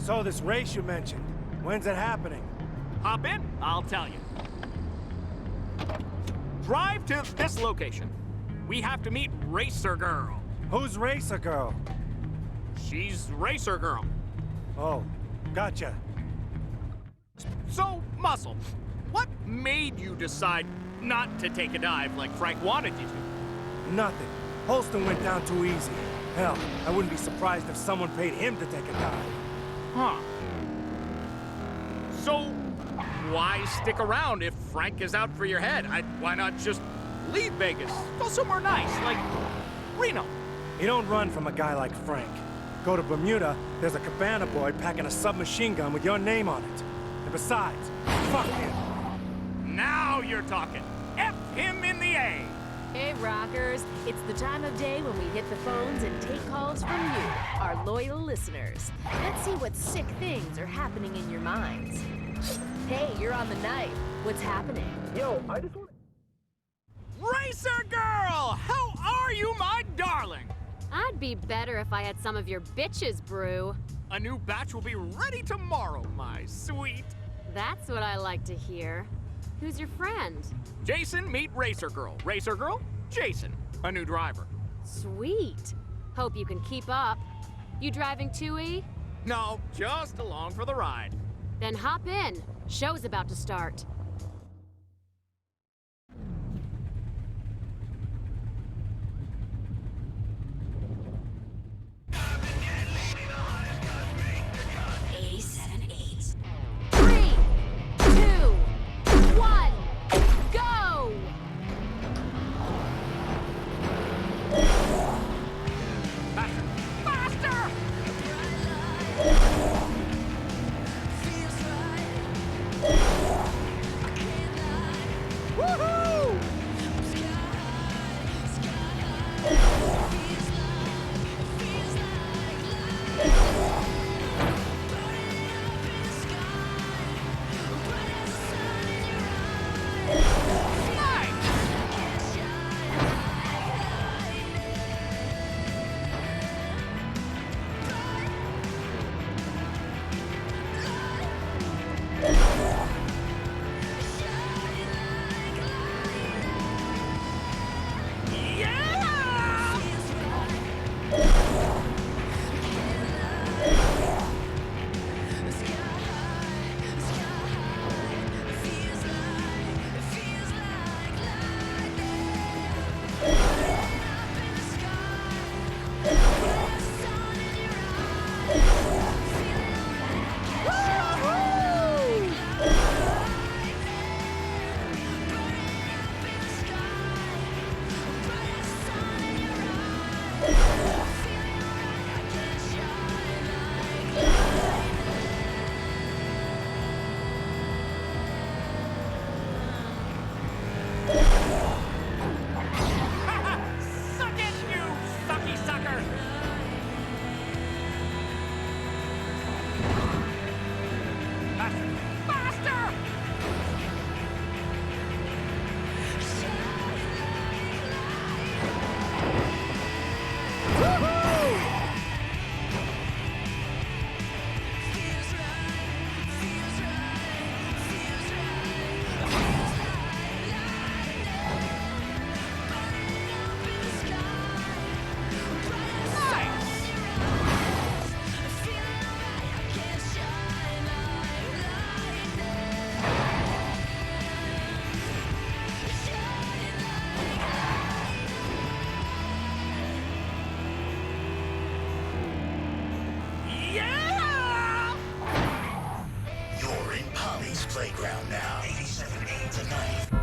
So this race you mentioned, when's it happening? Hop in, I'll tell you. Drive to this location. We have to meet Racer Girl. Who's Racer Girl? She's Racer Girl. Oh, gotcha. So, Muscle, what made you decide not to take a dive like Frank wanted you to? Nothing. Holston went down too easy. Hell, I wouldn't be surprised if someone paid him to take a dive. Huh. So, why stick around if Frank is out for your head? Why not just leave Vegas? Go somewhere nice, like Reno. You don't run from a guy like Frank. Go to Bermuda, there's a cabana boy packing a submachine gun with your name on it. And besides, fuck him. Now you're talking. F him in the A. Hey, rockers. It's the time of day when we hit the phones and take calls from you, our loyal listeners. Let's see what sick things are happening in your minds. Hey, you're on the knife. What's happening? Yo, I just want... Racer Girl! How are you, my darling? I'd be better if I had some of your bitches brew. A new batch will be ready tomorrow, my sweet. That's what I like to hear. Who's your friend? Jason, meet Racer Girl. Racer Girl, Jason, a new driver. Sweet. Hope you can keep up. You driving too, E? No, just along for the ride. Then hop in. Show's about to start. Playground now. 87 8 to 9.